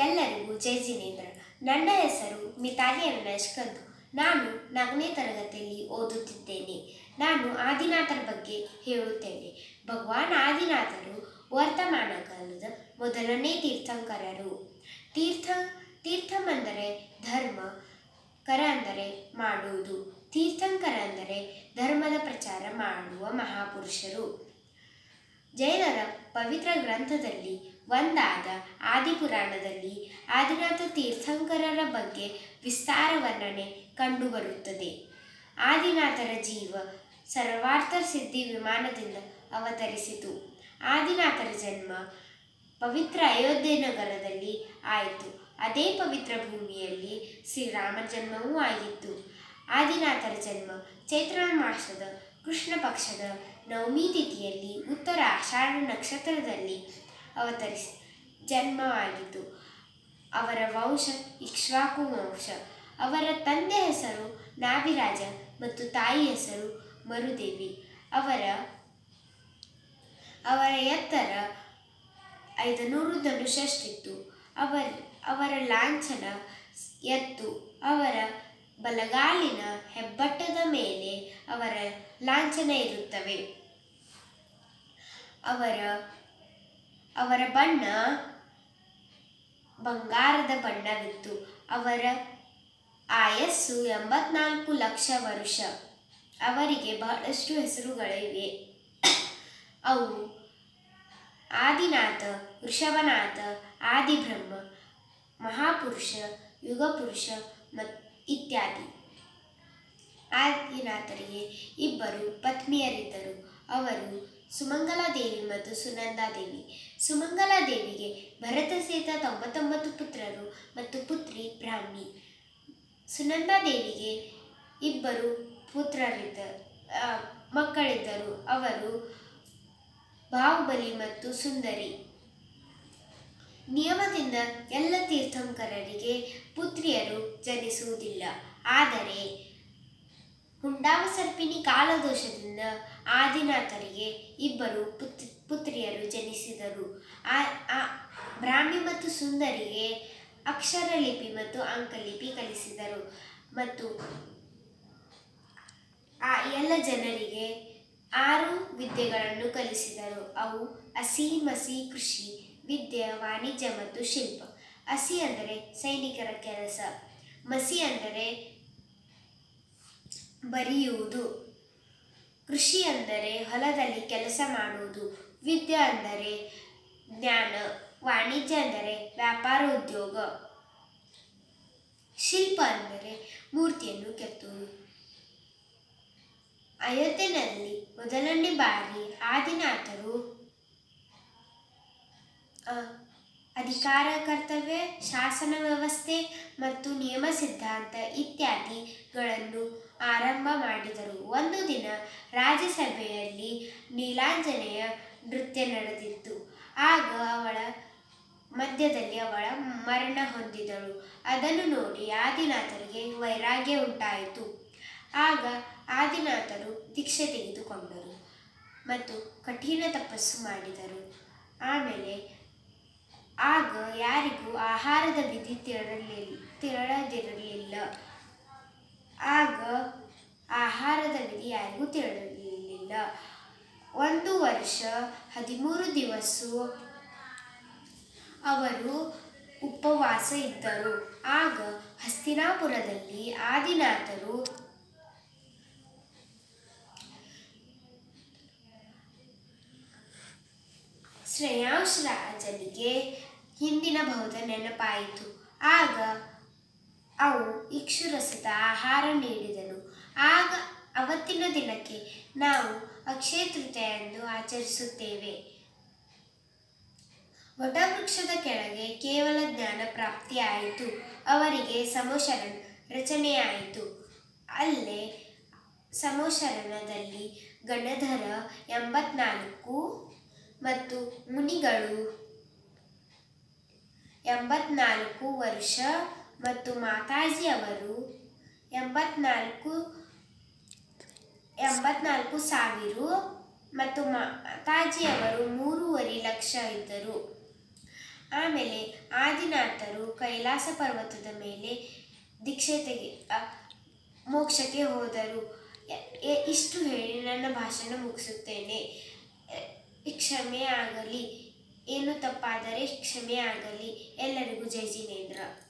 ಎಲ್ಲರಿಗೂ ಜೈ ಜಿನೇಂದ್ರ. ನನ್ನ ಹೆಸರು ಮಿತಾಲಿ ಅವಿನಾಶ್ ಕಂದು. ನಾನು 4ನೇ ತರಗತಿಯಲ್ಲಿ ಓದುತ್ತಿದ್ದೇನೆ. ನಾನು ಆದಿನಾಥರ ಬಗ್ಗೆ ಹೇಳುತ್ತೇನೆ. ಭಗವಾನ್ ಆದಿನಾಥರು ವರ್ತಮಾನ ಕಾಲದ ಮೊದಲನೇ ತೀರ್ಥಂಕರರು. ತೀರ್ಥಂ ಅಂದರೆ ಧರ್ಮ, ಕರ ಅಂದರೆ ಮಾಡುವುದು. ತೀರ್ಥಂಕರ ಅಂದರೆ ಧರ್ಮದ ಪ್ರಚಾರ ಮಾಡುವ ಮಹಾಪುರುಷರು. ಜೈನರ ಪವಿತ್ರ ಗ್ರಂಥದಲ್ಲಿ ಒಂದಾದ ಆದಿಪುರಾಣದಲ್ಲಿ ಆದಿನಾಥ ತೀರ್ಥಂಕರರ ಬಗ್ಗೆ ವಿಸ್ತಾರ ವರ್ಣನೆ ಕಂಡುಬರುತ್ತದೆ. ಆದಿನಾಥರ ಜೀವ ಸರ್ವಾರ್ಥ ಸಿದ್ಧಿ ವಿಮಾನದಿಂದ ಅವತರಿಸಿತು. ಆದಿನಾಥರ ಜನ್ಮ ಪವಿತ್ರ ಅಯೋಧ್ಯೆ ನಗರದಲ್ಲಿ ಆಯಿತು. ಅದೇ ಪವಿತ್ರ ಭೂಮಿಯಲ್ಲಿ ಶ್ರೀರಾಮ ಜನ್ಮವೂ ಆಗಿತ್ತು. ಆದಿನಾಥರ ಜನ್ಮ ಚೈತ್ರ ಮಾಸದ ಕೃಷ್ಣ ಪಕ್ಷದ ನವಮಿ ತಿಥಿಯಲ್ಲಿ ಉತ್ತರ ಆಷಾಢ ನಕ್ಷತ್ರದಲ್ಲಿ ಜನ್ಮವಾಗಿತ್ತು. ಅವರ ವಂಶ ಇಕ್ಷ್ವಾಕು ವಂಶ. ಅವರ ತಂದೆ ಹೆಸರು ನಾಭಿರಾಜ ಮತ್ತು ತಾಯಿ ಹೆಸರು ಮರುದೇವಿ. ಅವರ ಎತ್ತರ 500 ಧನುಷಷ್ಟಿತ್ತು. ಅವರ ಲಾಂಛನ ಎತ್ತು. ಅವರ ಬಲಗಾಲಿನ ಹೆಬ್ಬಟ್ಟದ ಮೇಲೆ ಅವರ ಲಾಂಛನ ಇರುತ್ತವೆ. ಅವರ ಬಣ್ಣ ಬಂಗಾರದ ಬಣ್ಣವಿತ್ತು. ಅವರ ಆಯಸ್ಸು 84 ಲಕ್ಷ ವರುಷ. ಅವರಿಗೆ ಬಹಳಷ್ಟು ಹೆಸರುಗಳಿವೆ. ಅವು ಆದಿನಾಥ, ವೃಷಭನಾಥ, ಆದಿಬ್ರಹ್ಮ, ಮಹಾಪುರುಷ, ಯುಗಪುರುಷ ಇತ್ಯಾದಿ. ಆದಿನಾಥರಿಗೆ 2 ಪತ್ನಿಯರಿದ್ದರು. ಅವರು ಸುಮಂಗಲಾದೇವಿ ಮತ್ತು ಸುನಂದಾದೇವಿ. ಸುಮಂಗಲಾದೇವಿಗೆ ಭರತ ಸಹಿತ 99 ಪುತ್ರರು ಮತ್ತು ಪುತ್ರಿ ಬ್ರಾಹ್ಮಿ. ಸುನಂದಾದೇವಿಗೆ 2 ಮಕ್ಕಳಿದ್ದರು. ಅವರು ಬಾಹುಬಲಿ ಮತ್ತು ಸುಂದರಿ. ನಿಯಮದಿಂದ ಎಲ್ಲ ತೀರ್ಥಂಕರರಿಗೆ ಪುತ್ರಿಯರು ಜನಿಸುವುದಿಲ್ಲ. ಆದರೆ ಹುಂಡಾವಸರ್ಪಿಣಿ ಕಾಲದೋಷದಿಂದ ಆದಿನಾಥರಿಗೆ 2 ಪುತ್ರಿಯರು ಜನಿಸಿದರು. ಬ್ರಾಹ್ಮಿ ಮತ್ತು ಸುಂದರಿಗೆ ಅಕ್ಷರಲಿಪಿ ಮತ್ತು ಅಂಕಲಿಪಿ ಕಲಿಸಿದರು ಮತ್ತು ಎಲ್ಲ ಜನರಿಗೆ 6 ವಿದ್ಯೆಗಳನ್ನು ಕಲಿಸಿದರು. ಅವು ಅಸಿ, ಮಸಿ, ಕೃಷಿ, ವಿದ್ಯೆ, ವಾಣಿಜ್ಯ ಮತ್ತು ಶಿಲ್ಪ. ಅಸಿ ಅಂದರೆ ಸೈನಿಕರ ಕೆಲಸ. ಮಸಿ ಅಂದರೆ ಬರೆಯುವುದು. ಕೃಷಿ ಅಂದರೆ ಹೊಲದಲ್ಲಿ ಕೆಲಸ ಮಾಡುವುದು. ವಿದ್ಯೆ ಅಂದರೆ ಜ್ಞಾನ. ವಾಣಿಜ್ಯ ಅಂದರೆ ವ್ಯಾಪಾರ ಉದ್ಯೋಗ. ಶಿಲ್ಪ ಅಂದರೆ ಮೂರ್ತಿಯನ್ನು ಕೆತ್ತುವುದು. ಅಯೋಧ್ಯೆಯಲ್ಲಿ ಮೊದಲನೇ ಬಾರಿ ಆದಿನಾಥರು ಅಧಿಕಾರ, ಕರ್ತವ್ಯ, ಶಾಸನ ವ್ಯವಸ್ಥೆ ಮತ್ತು ನಿಯಮ ಸಿದ್ಧಾಂತ ಇತ್ಯಾದಿಗಳನ್ನು ಆರಂಭ ಮಾಡಿದರು. ಒಂದು ದಿನ ರಾಜ್ಯಸಭೆಯಲ್ಲಿ ನೀಲಾಂಜನೆಯ ನೃತ್ಯ ನಡೆದಿತ್ತು. ಆಗ ಅವಳ ಮಧ್ಯದಲ್ಲಿ ಅವಳ ಮರಣ ಹೊಂದಿದಳು. ಅದನ್ನು ನೋಡಿ ಆದಿನಾಥರಿಗೆ ವೈರಾಗ್ಯ ಉಂಟಾಯಿತು. ಆಗ ಆದಿನಾಥರು ದೀಕ್ಷೆ ತೆಗೆದುಕೊಂಡರು ಮತ್ತು ಕಠಿಣ ತಪಸ್ಸು ಮಾಡಿದರು. ಆಗ ಯಾರಿಗೂ ಆಹಾರದ ವಿಧಿ ತಿಳಿದಿರಲಿಲ್ಲ. ಒಂದು ವರ್ಷ 13 ದಿವಸ ಅವರು ಉಪವಾಸ ಇದ್ದರು. ಆಗ ಹಸ್ತಿನಾಪುರದಲ್ಲಿ ಆದಿನಾಥರು ಶ್ರೇಯಾಂಶ ರಾಜನಿಗೆ ಹಿಂದಿನ ಬಹುದ ನೆನಪಾಯಿತು. ಆಗ ಅವು ಇಕ್ಷುರಸದ ಆಹಾರ ನೀಡಿದನು. ಆಗ ಅವತ್ತಿನ ದಿನಕ್ಕೆ ನಾವು ಅಕ್ಷಯ ತೃತೀಯ ಎಂದು ಆಚರಿಸುತ್ತೇವೆ. ವಟವೃಕ್ಷದ ಕೆಳಗೆ ಕೇವಲ ಜ್ಞಾನ ಪ್ರಾಪ್ತಿಯಾಯಿತು. ಅವರಿಗೆ ಸಮೋಶರಣ ರಚನೆಯಾಯಿತು. ಅಲ್ಲೇ ಸಮೋಶರಣದಲ್ಲಿ ಗಣಧರ 84 ಮತ್ತು ಮುನಿಗಳು 84 ವರ್ಷ ಮತ್ತು ಮಾತಾಜಿ ಅವರು 84,000 ಮತ್ತು ಮಾತಾಜಿ ಅವರು 3.5 ಲಕ್ಷ ಇದ್ದರು. ಆಮೇಲೆ ಆದಿನಾಥರು ಕೈಲಾಸ ಪರ್ವತದ ಮೇಲೆ ದೀಕ್ಷೆ ಮೋಕ್ಷಕ್ಕೆ ಹೋದರು. ಇಷ್ಟು ಹೇಳಿ ನನ್ನ ಭಾಷಣ ಮುಗಿಸುತ್ತೇನೆ. ಕ್ಷಮೆ ಆಗಲಿ, ಏನು ತಪ್ಪಾದರೆ ಕ್ಷಮೆ ಆಗಲಿ. ಎಲ್ಲರಿಗೂ ಜೈ ಜಿನೇಂದ್ರ.